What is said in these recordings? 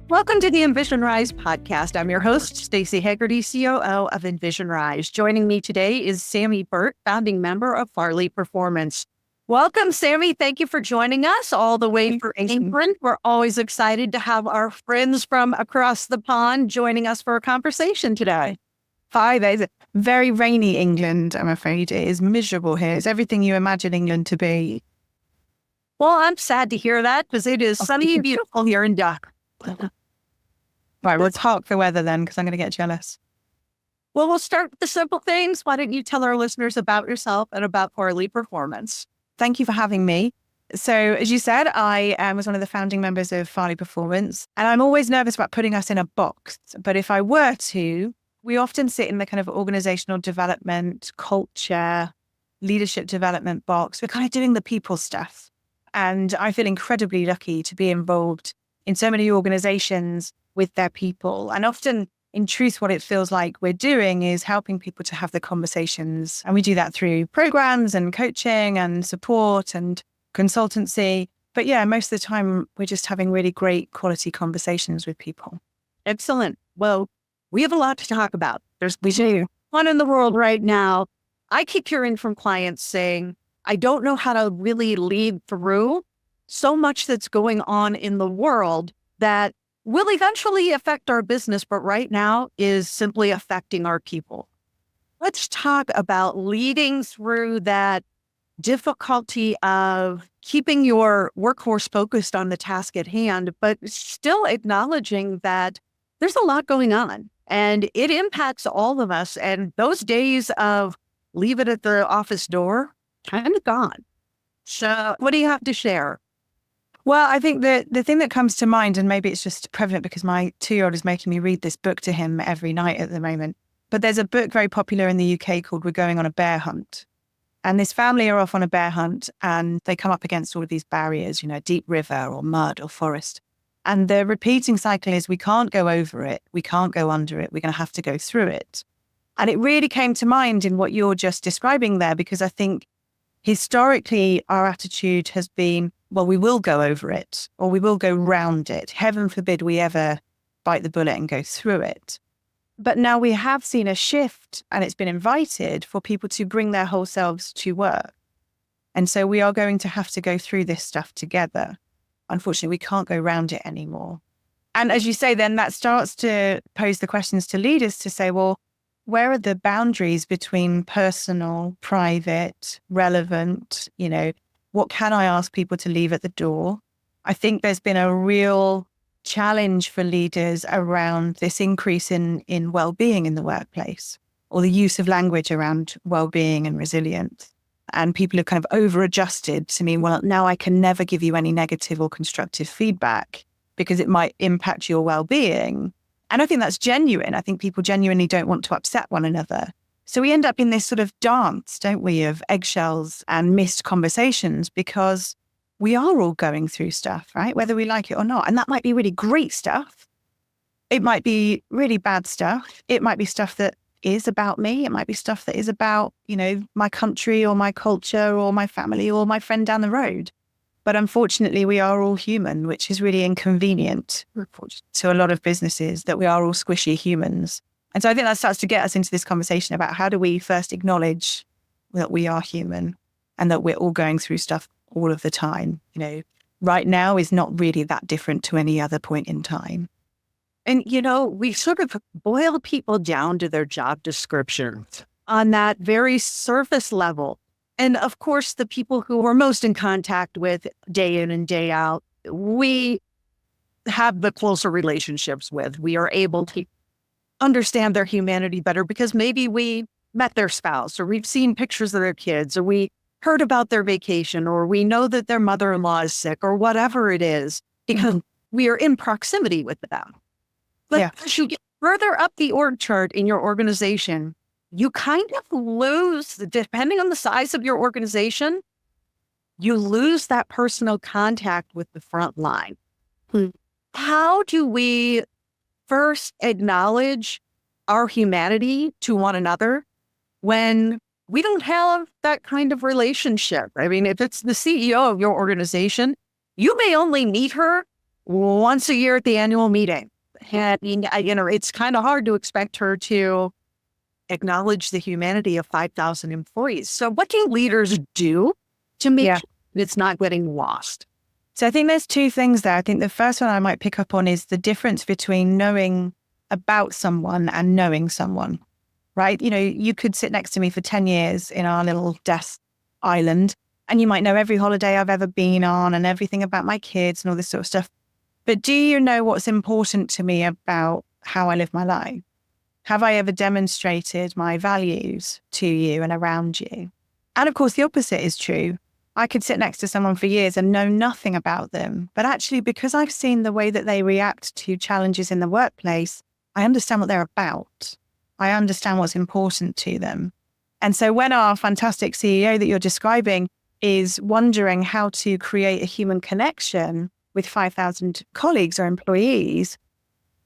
Welcome to the Envision RISE podcast. I'm your host, Staci Hegarty, COO of Envision RISE. Joining me today is Sammy Burt, founding member of Farleigh Performance. Welcome, Sammy. Thank you for joining us all the way from England. We're always excited to have our friends from across the pond joining us for a conversation today. Hi, there's very rainy England, I'm afraid. It is miserable here. It's everything you imagine England to be. Well, I'm sad to hear that because it is sunny and beautiful here in Duck. Right, we'll talk the weather then because I'm going to get jealous. Well, we'll start with the simple things. Why don't you tell our listeners about yourself and about Farleigh Performance? Thank you for having me. So, as you said, I was one of the founding members of Farleigh Performance, and I'm always nervous about putting us in a box. But if I were to, we often sit in the kind of organizational development, culture, leadership development box. We're kind of doing the people stuff. And I feel incredibly lucky to be involved in so many organizations with their people. And often, in truth, what it feels like we're doing is helping people to have the conversations. And we do that through programs and coaching and support and consultancy. But yeah, most of the time, we're just having really great quality conversations with people. Excellent. Well, we have a lot to talk about. We do. One in the world right now. I keep hearing from clients saying, I don't know how to really lead through so much that's going on in the world that will eventually affect our business, but right now is simply affecting our people. Let's talk about leading through that difficulty of keeping your workforce focused on the task at hand, but still acknowledging that there's a lot going on and it impacts all of us. And those days of leave it at the office door, kind of gone. So what do you have to share? Well, I think the thing that comes to mind, and maybe it's just prevalent because my 2-year-old is making me read this book to him every night at the moment, but there's a book very popular in the UK called We're Going on a Bear Hunt. And this family are off on a bear hunt and they come up against all of these barriers, deep river or mud or forest. And the repeating cycle is we can't go over it, we can't go under it, we're going to have to go through it. And it really came to mind in what you're just describing there, because I think historically our attitude has been, well, we will go over it or we will go round it. Heaven forbid we ever bite the bullet and go through it. But now we have seen a shift, and it's been invited for people to bring their whole selves to work. And so we are going to have to go through this stuff together. Unfortunately, we can't go round it anymore. And as you say, then that starts to pose the questions to leaders to say, well, where are the boundaries between personal, private, relevant, what can I ask people to leave at the door? I think there's been a real challenge for leaders around this increase in well-being in the workplace, or the use of language around well-being and resilience. And people have kind of over-adjusted to mean, well, now I can never give you any negative or constructive feedback because it might impact your well-being. And I think that's genuine. I think people genuinely don't want to upset one another. So we end up in this sort of dance, don't we, of eggshells and missed conversations because we are all going through stuff, right? Whether we like it or not. And that might be really great stuff. It might be really bad stuff. It might be stuff that is about me. It might be stuff that is about, my country or my culture or my family or my friend down the road. But unfortunately, we are all human, which is really inconvenient to a lot of businesses, that we are all squishy humans. And so I think that starts to get us into this conversation about how do we first acknowledge that we are human and that we're all going through stuff all of the time. Right now is not really that different to any other point in time. And, we sort of boil people down to their job descriptions on that very surface level. And of course, the people who we're most in contact with day in and day out, we have the closer relationships with. We are able to understand their humanity better because maybe we met their spouse, or we've seen pictures of their kids, or we heard about their vacation, or we know that their mother-in-law is sick, or whatever it is, because we are in proximity with them. But as you get further up the org chart in your organization, you kind of lose, depending on the size of your organization, you lose that personal contact with the front line. How do we first acknowledge our humanity to one another when we don't have that kind of relationship? I mean, if it's the CEO of your organization, you may only meet her once a year at the annual meeting. And, it's kind of hard to expect her to acknowledge the humanity of 5,000 employees. So what do leaders do to make sure it's not getting lost? So I think there's two things there. I think the first one I might pick up on is the difference between knowing about someone and knowing someone, right? You could sit next to me for 10 years in our little desk island, and you might know every holiday I've ever been on and everything about my kids and all this sort of stuff. But do you know what's important to me about how I live my life? Have I ever demonstrated my values to you and around you? And of course, the opposite is true. I could sit next to someone for years and know nothing about them. But actually, because I've seen the way that they react to challenges in the workplace, I understand what they're about. I understand what's important to them. And so when our fantastic CEO that you're describing is wondering how to create a human connection with 5,000 colleagues or employees,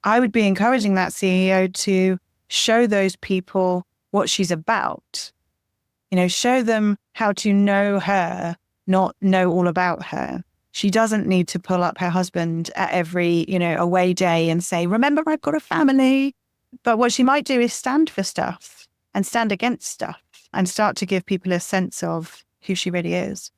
I would be encouraging that CEO to show those people what she's about. Show them how to know her, not know all about her. She doesn't need to pull up her husband at every, away day and say, remember, I've got a family. But what she might do is stand for stuff and stand against stuff and start to give people a sense of who she really is.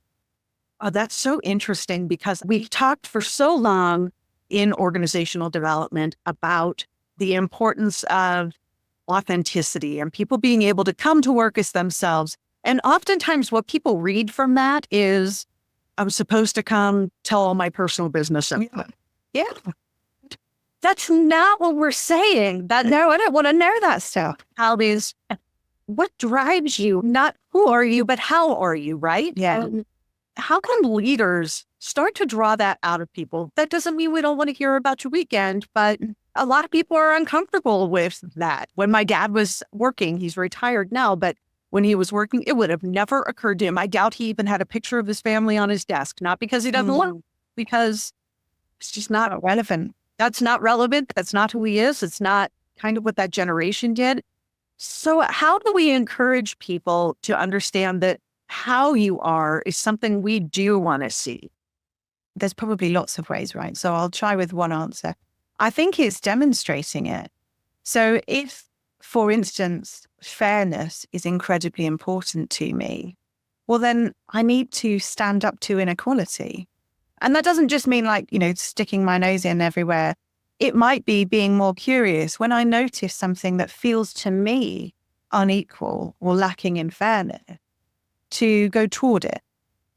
Oh, that's so interesting, because we talked for so long in organizational development about the importance of authenticity and people being able to come to work as themselves. And oftentimes what people read from that is, I'm supposed to come tell all my personal business. Yeah. That's not what we're saying. No, I don't want to know that stuff. How is, what drives you? Not who are you, but how are you, right? Yeah. How can leaders start to draw that out of people? That doesn't mean we don't want to hear about your weekend, but a lot of people are uncomfortable with that. When my dad was working, he's retired now, but when he was working, it would have never occurred to him. I doubt he even had a picture of his family on his desk, not because he doesn't want, because it's just not relevant. That's not relevant. That's not who he is. It's not kind of what that generation did. So how do we encourage people to understand that how you are is something we do want to see? There's probably lots of ways, right? So I'll try with one answer. I think it's demonstrating it. So if, for instance, fairness is incredibly important to me, well, then I need to stand up to inequality. And that doesn't just mean sticking my nose in everywhere. It might be being more curious when I notice something that feels to me unequal or lacking in fairness, to go toward it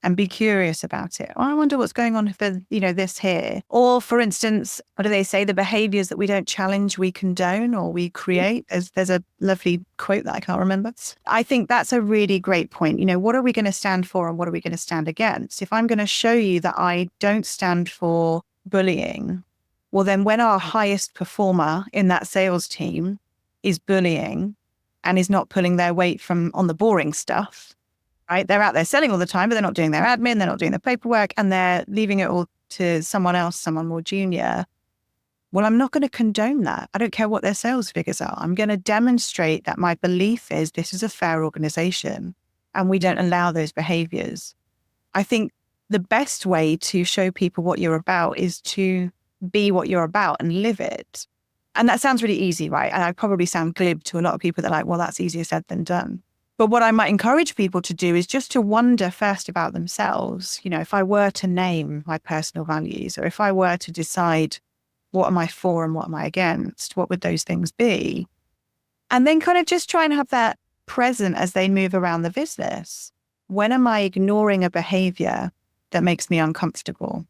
and be curious about it. I wonder what's going on for, this here. Or for instance, what do they say? The behaviors that we don't challenge, we condone or we create. There's a lovely quote that I can't remember. I think that's a really great point. What are we going to stand for and what are we going to stand against? If I'm going to show you that I don't stand for bullying, well, then when our highest performer in that sales team is bullying and is not pulling their weight on the boring stuff, right? They're out there selling all the time, but they're not doing their admin, they're not doing the paperwork, and they're leaving it all to someone else, someone more junior. Well, I'm not going to condone that. I don't care what their sales figures are. I'm going to demonstrate that my belief is this is a fair organization and we don't allow those behaviors. I think the best way to show people what you're about is to be what you're about and live it. And that sounds really easy, right? And I probably sound glib to a lot of people that are like, well, that's easier said than done. But what I might encourage people to do is just to wonder first about themselves. If I were to name my personal values, or if I were to decide what am I for and what am I against, what would those things be? And then kind of just try and have that present as they move around the business. When am I ignoring a behavior that makes me uncomfortable?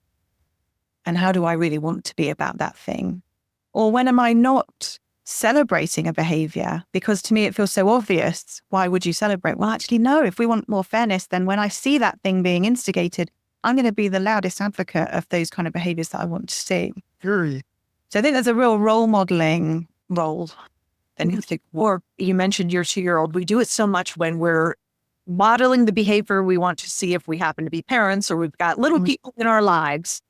And how do I really want to be about that thing? Or when am I not celebrating a behavior? Because to me, it feels so obvious. Why would you celebrate? Well, actually, no. If we want more fairness, then when I see that thing being instigated, I'm going to be the loudest advocate of those kind of behaviors that I want to see. Sure. So I think there's a real role modeling role. Or you mentioned your 2-year-old. We do it so much when we're modeling the behavior we want to see if we happen to be parents or we've got little people in our lives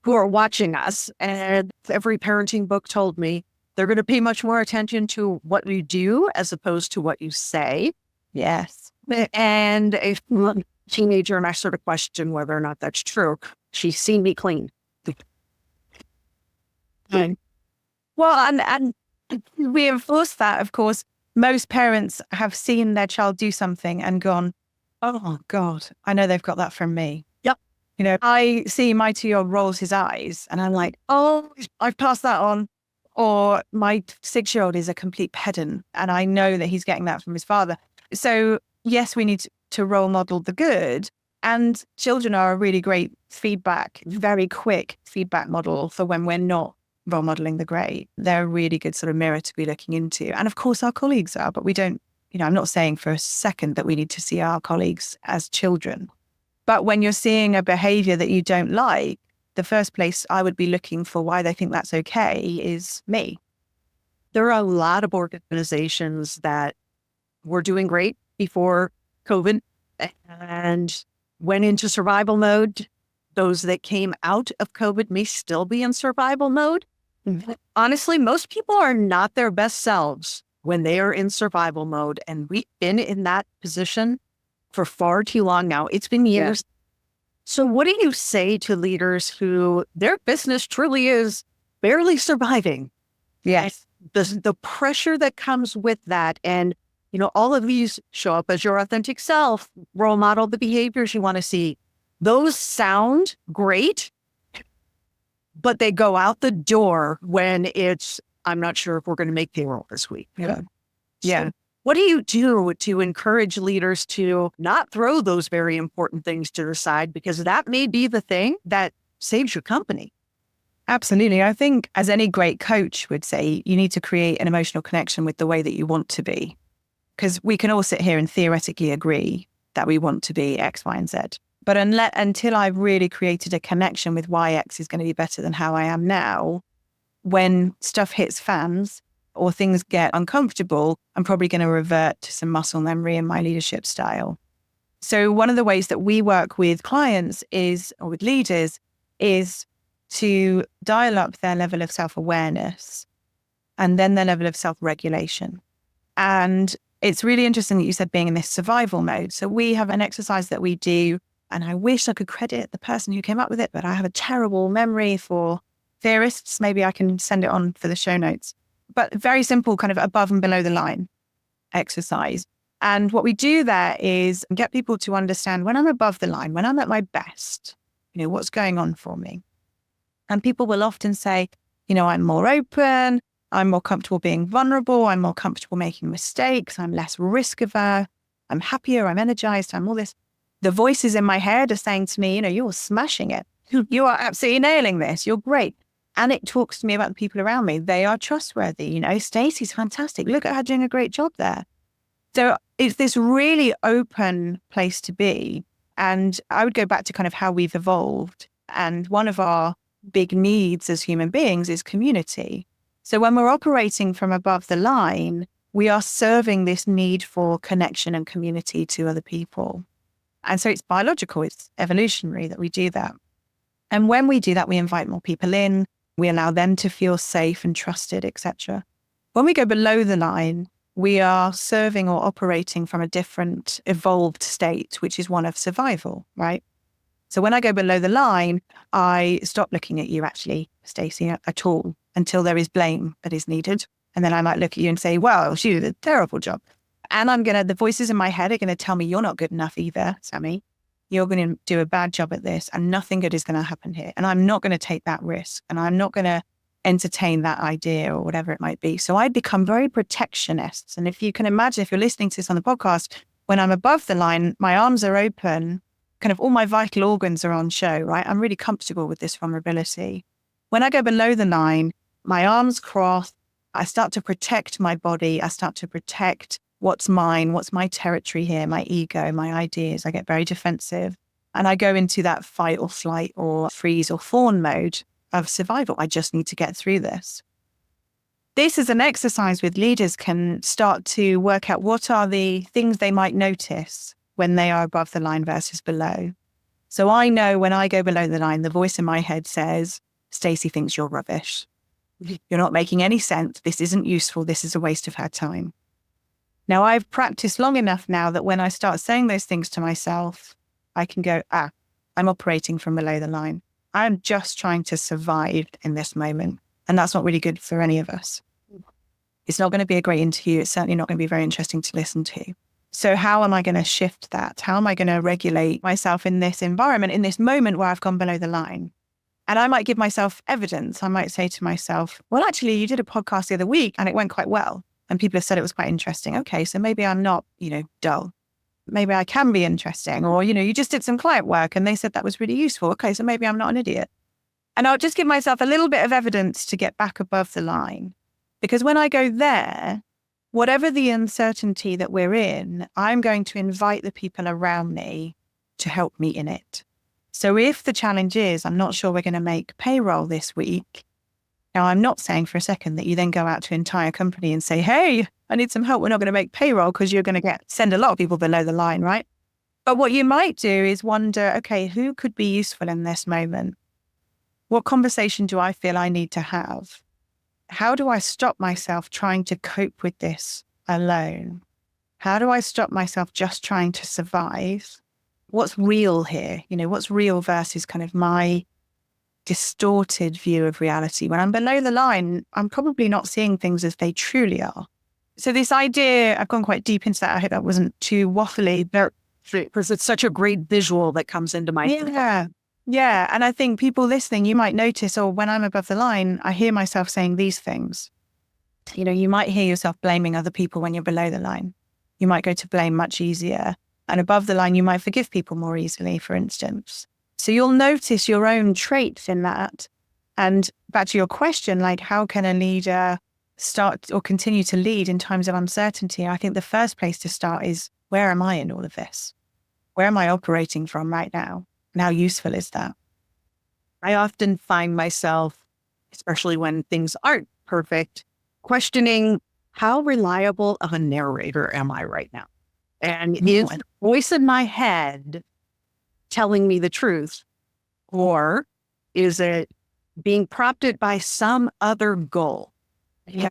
who are watching us. And every parenting book told me they're going to pay much more attention to what you do as opposed to what you say. Yes. And a teenager, and I sort of question whether or not that's true. She's seen me clean. Right. Well, and reinforce that, of course, most parents have seen their child do something and gone, oh God, I know they've got that from me. Yep. I see my 2-year-old rolls his eyes and I'm like, oh, I've passed that on. Or my 6-year-old is a complete pedant and I know that he's getting that from his father. So yes, we need to role model the good. And children are a really great very quick feedback model for when we're not role modeling the great. They're a really good sort of mirror to be looking into. And of course, our colleagues are, but we don't, I'm not saying for a second that we need to see our colleagues as children. But when you're seeing a behavior that you don't like, the first place I would be looking for why they think that's okay is me. There are a lot of organizations that were doing great before COVID and went into survival mode. Those that came out of COVID may still be in survival mode. Honestly, most people are not their best selves when they are in survival mode. And we've been in that position for far too long now. It's been years. Yeah. So what do you say to leaders who their business truly is barely surviving? Yes. The pressure that comes with that. And, all of these show up as your authentic self, role model the behaviors you want to see. Those sound great, but they go out the door when it's, I'm not sure if we're going to make payroll this week. Yeah. So what do you do to encourage leaders to not throw those very important things to the side? Because that may be the thing that saves your company. Absolutely. I think as any great coach would say, you need to create an emotional connection with the way that you want to be. Because we can all sit here and theoretically agree that we want to be X, Y, and Z. But until I've really created a connection with why X is going to be better than how I am now, when stuff hits fans or things get uncomfortable, I'm probably going to revert to some muscle memory in my leadership style. So one of the ways that we work with clients or with leaders, is to dial up their level of self-awareness and then their level of self-regulation. And it's really interesting that you said being in this survival mode. So we have an exercise that we do, and I wish I could credit the person who came up with it, but I have a terrible memory for theorists. Maybe I can send it on for the show notes. But very simple kind of above and below the line exercise. And what we do there is get people to understand when I'm above the line, when I'm at my best, what's going on for me. And people will often say, I'm more open, I'm more comfortable being vulnerable, I'm more comfortable making mistakes, I'm less risk averse, I'm happier, I'm energized, I'm all this. The voices in my head are saying to me, you're smashing it. You are absolutely nailing this. You're great. And it talks to me about the people around me. They are trustworthy. Staci's fantastic. Look at her doing a great job there. So it's this really open place to be. And I would go back to kind of how we've evolved. And one of our big needs as human beings is community. So when we're operating from above the line, we are serving this need for connection and community to other people. And so it's biological, it's evolutionary that we do that. And when we do that, we invite more people in, we allow them to feel safe and trusted, etc. When we go below the line, we are serving or operating from a different evolved state, which is one of survival, right? So when I go below the line, I stop looking at you actually, Staci, at all until there is blame that is needed. And then I might look at you and say, well, she did a terrible job. And the voices in my head are going to tell me, you're not good enough either, Sammy. You're going to do a bad job at this and nothing good is going to happen here. And I'm not going to take that risk and I'm not going to entertain that idea or whatever it might be. So I become very protectionist. And if you can imagine, if you're listening to this on the podcast, when I'm above the line, my arms are open, kind of all my vital organs are on show, right? I'm really comfortable with this vulnerability. When I go below the line, my arms cross, I start to protect my body. I start to protect what's mine, what's my territory here, my ego, my ideas. I get very defensive and I go into that fight or flight or freeze or fawn mode of survival. I just need to get through this. This is an exercise with leaders can start to work out what are the things they might notice when they are above the line versus below. So I know when I go below the line, the voice in my head says, Staci thinks you're rubbish. You're not making any sense. This isn't useful. This is a waste of her time. Now, I've practiced long enough now that when I start saying those things to myself, I can go, I'm operating from below the line. I'm just trying to survive in this moment. And that's not really good for any of us. It's not going to be a great interview. It's certainly not going to be very interesting to listen to. So how am I going to shift that? How am I going to regulate myself in this environment, in this moment where I've gone below the line? And I might give myself evidence. I might say to myself, well, actually, you did a podcast the other week and it went quite well. And people have said it was quite interesting. Okay, so maybe I'm not, dull. Maybe I can be interesting. Or, you just did some client work and they said that was really useful. Okay, so maybe I'm not an idiot. And I'll just give myself a little bit of evidence to get back above the line. Because when I go there, whatever the uncertainty that we're in, I'm going to invite the people around me to help me in it. So if the challenge is, I'm not sure we're going to make payroll this week. Now, I'm not saying for a second that you then go out to an entire company and say, hey, I need some help. We're not going to make payroll because you're going to send a lot of people below the line, right? But what you might do is wonder, okay, who could be useful in this moment? What conversation do I feel I need to have? How do I stop myself trying to cope with this alone? How do I stop myself just trying to survive? What's real here? What's real versus kind of my distorted view of reality. When I'm below the line, I'm probably not seeing things as they truly are. So this idea, I've gone quite deep into that. I hope that wasn't too waffly, but because it's such a great visual that comes into my head. Yeah. And I think people listening, you might notice, when I'm above the line, I hear myself saying these things. You might hear yourself blaming other people when you're below the line. You might go to blame much easier. And above the line, you might forgive people more easily, for instance. So you'll notice your own traits in that. And back to your question, like how can a leader start or continue to lead in times of uncertainty? I think the first place to start is, where am I in all of this? Where am I operating from right now? And how useful is that? I often find myself, especially when things aren't perfect, questioning how reliable of a narrator am I right now? And is the voice in my head telling me the truth? Or is it being prompted by some other goal? Yeah.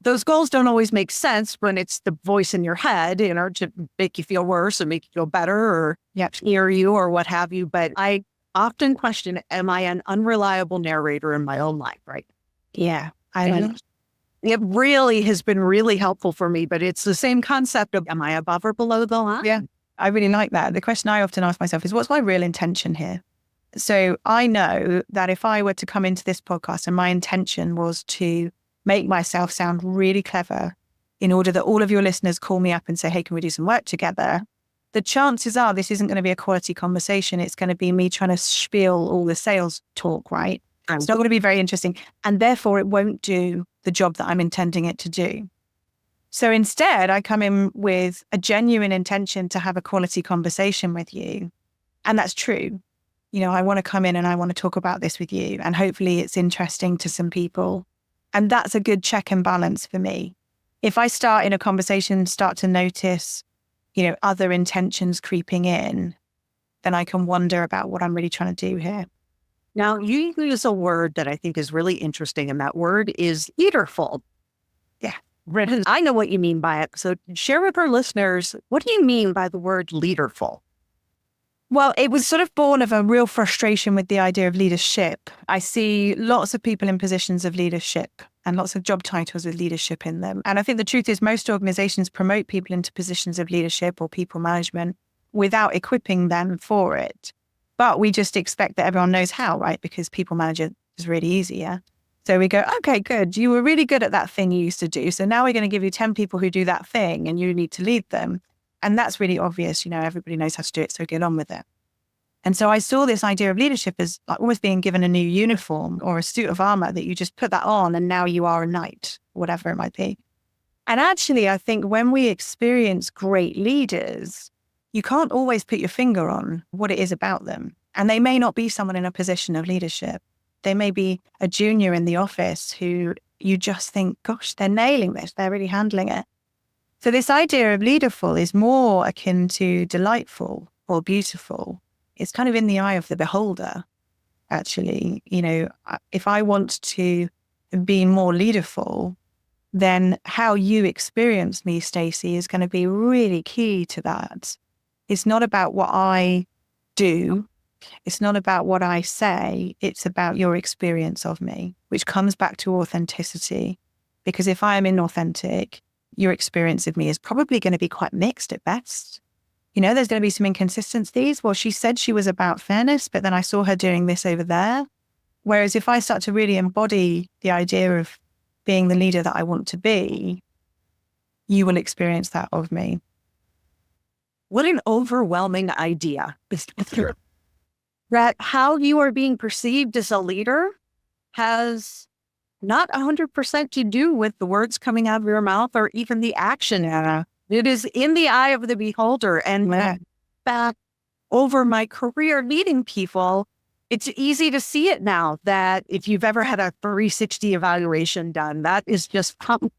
Those goals don't always make sense when it's the voice in your head, to make you feel worse or make you feel better or hear you or what have you. But I often question, am I an unreliable narrator in my own life, right? Yeah. It really has been really helpful for me, but it's the same concept of, am I above or below the line? Yeah, I really like that. The question I often ask myself is, what's my real intention here? So I know that if I were to come into this podcast and my intention was to make myself sound really clever in order that all of your listeners call me up and say, hey, can we do some work together? The chances are this isn't going to be a quality conversation. It's going to be me trying to spiel all the sales talk, right? It's not going to be very interesting. And therefore, it won't do the job that I'm intending it to do. So instead, I come in with a genuine intention to have a quality conversation with you. And that's true. I want to come in and I want to talk about this with you. And hopefully it's interesting to some people. And that's a good check and balance for me. If I start in a conversation, start to notice, other intentions creeping in, then I can wonder about what I'm really trying to do here. Now, you use a word that I think is really interesting, and that word is leaderful. Yeah. I know what you mean by it. So share with our listeners, what do you mean by the word leaderful? Well, it was sort of born of a real frustration with the idea of leadership. I see lots of people in positions of leadership and lots of job titles with leadership in them. And I think the truth is most organizations promote people into positions of leadership or people management without equipping them for it. But we just expect that everyone knows how, right? Because people manager is really easy, yeah? So we go, okay, good. You were really good at that thing you used to do. So now we're going to give you 10 people who do that thing and you need to lead them. And that's really obvious. Everybody knows how to do it. So get on with it. And so I saw this idea of leadership as like almost being given a new uniform or a suit of armor that you just put that on and now you are a knight, whatever it might be. And actually, I think when we experience great leaders, you can't always put your finger on what it is about them. And they may not be someone in a position of leadership. They may be a junior in the office who you just think, gosh, they're nailing this. They're really handling it. So this idea of leaderful is more akin to delightful or beautiful. It's kind of in the eye of the beholder, actually. If I want to be more leaderful, then how you experience me, Staci, is going to be really key to that. It's not about what I do It's not about what I say. It's about your experience of me, which comes back to authenticity. Because if I am inauthentic, your experience of me is probably going to be quite mixed at best. You know, there's going to be some inconsistencies. Well, she said she was about fairness, but then I saw her doing this over there. Whereas if I start to really embody the idea of being the leader that I want to be, you will experience that of me. What an overwhelming idea. That how you are being perceived as a leader has not 100% to do with the words coming out of your mouth or even the action. It is in the eye of the beholder. And back over my career leading people, it's easy to see it now that if you've ever had a 360 evaluation done, that is just the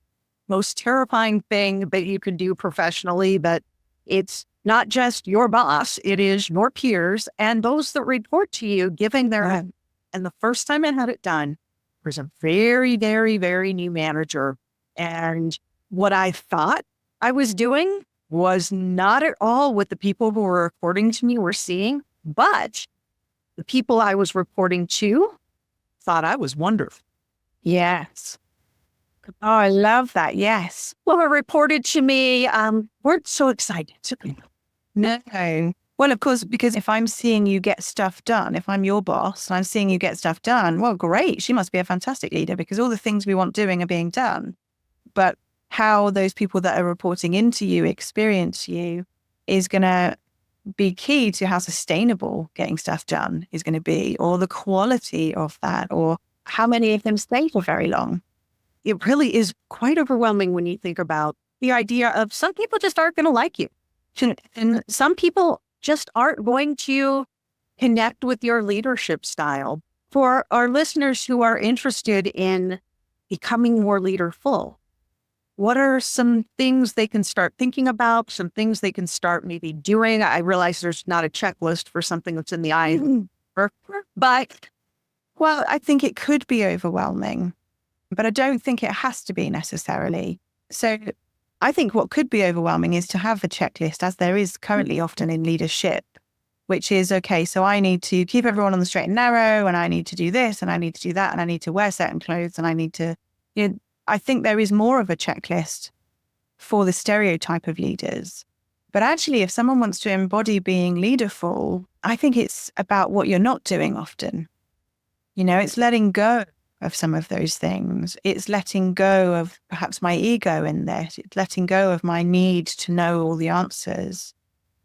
most terrifying thing that you can do professionally. But it's not just your boss, it is your peers and those that report to you giving their end. And the first time I had it done, there was a very, very, very new manager. And what I thought I was doing was not at all what the people who were reporting to me were seeing, but the people I was reporting to thought I was wonderful. Yes. Oh, I love that. Yes. Well, who reported to me weren't so excited. No. Well, of course, because if I'm seeing you get stuff done, if I'm your boss and I'm seeing you get stuff done, well, great. She must be a fantastic leader because all the things we want doing are being done. But how those people that are reporting into you experience you is going to be key to how sustainable getting stuff done is going to be, or the quality of that, or how many of them stay for very long. It really is quite overwhelming when you think about the idea of some people just aren't going to like you. And some people just aren't going to connect with your leadership style. For our listeners who are interested in becoming more leaderful, what are some things they can start thinking about, some things they can start maybe doing? I realize there's not a checklist for something that's in the eye, but well, I think it could be overwhelming, but I don't think it has to be necessarily. So I think what could be overwhelming is to have a checklist, as there is currently often in leadership, which is, okay, so I need to keep everyone on the straight and narrow, and I need to do this, and I need to do that, and I need to wear certain clothes, and I need to, I think there is more of a checklist for the stereotype of leaders. But actually, if someone wants to embody being leaderful, I think it's about what you're not doing often. It's letting go of some of those things. It's letting go of perhaps my ego in this. It's letting go of my need to know all the answers.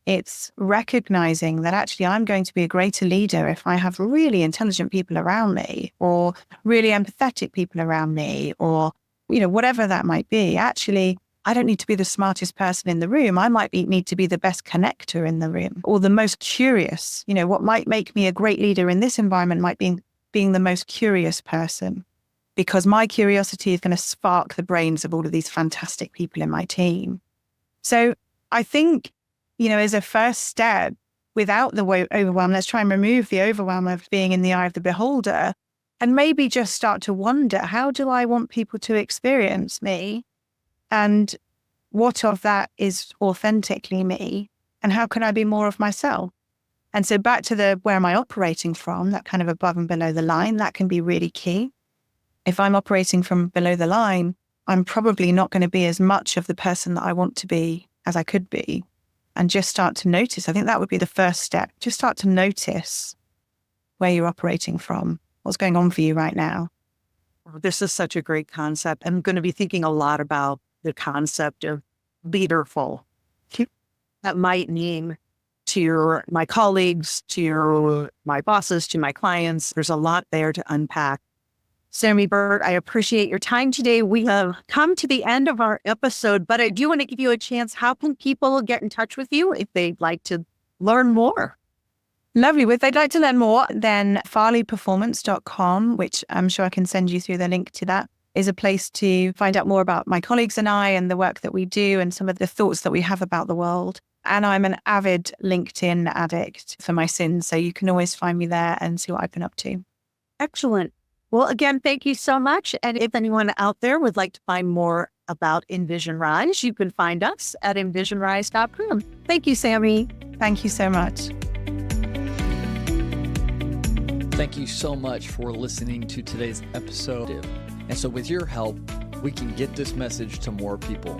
It's recognizing that actually I'm going to be a greater leader if I have really intelligent people around me, or really empathetic people around me, or, whatever that might be. Actually, I don't need to be the smartest person in the room. I might need to be the best connector in the room, or the most curious. What might make me a great leader in this environment might be being the most curious person, because my curiosity is going to spark the brains of all of these fantastic people in my team. So I think, as a first step, without the overwhelm, let's try and remove the overwhelm of being in the eye of the beholder, and maybe just start to wonder, how do I want people to experience me? And what of that is authentically me? And how can I be more of myself? And so back to where am I operating from, that kind of above and below the line, that can be really key. If I'm operating from below the line, I'm probably not going to be as much of the person that I want to be as I could be. And just start to notice. I think that would be the first step. Just start to notice where you're operating from, what's going on for you right now. This is such a great concept. I'm going to be thinking a lot about the concept of leaderful. That might mean to my colleagues, to my bosses, to my clients. There's a lot there to unpack. Sammy Burt, I appreciate your time today. We have come to the end of our episode, but I do want to give you a chance. How can people get in touch with you if they'd like to learn more? Lovely. If they'd like to learn more, then farleighperformance.com, which I'm sure I can send you through the link to that, is a place to find out more about my colleagues and I and the work that we do and some of the thoughts that we have about the world. And I'm an avid LinkedIn addict for my sins, so you can always find me there and see what I've been up to. Excellent. Well, again, thank you so much. And if anyone out there would like to find more about Envision RISE, you can find us at envisionrise.com. Thank you, Sammy. Thank you so much. Thank you so much for listening to today's episode. And so with your help, we can get this message to more people.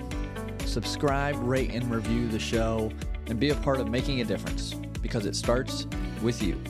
Subscribe, rate, and review the show, and be a part of making a difference, because it starts with you.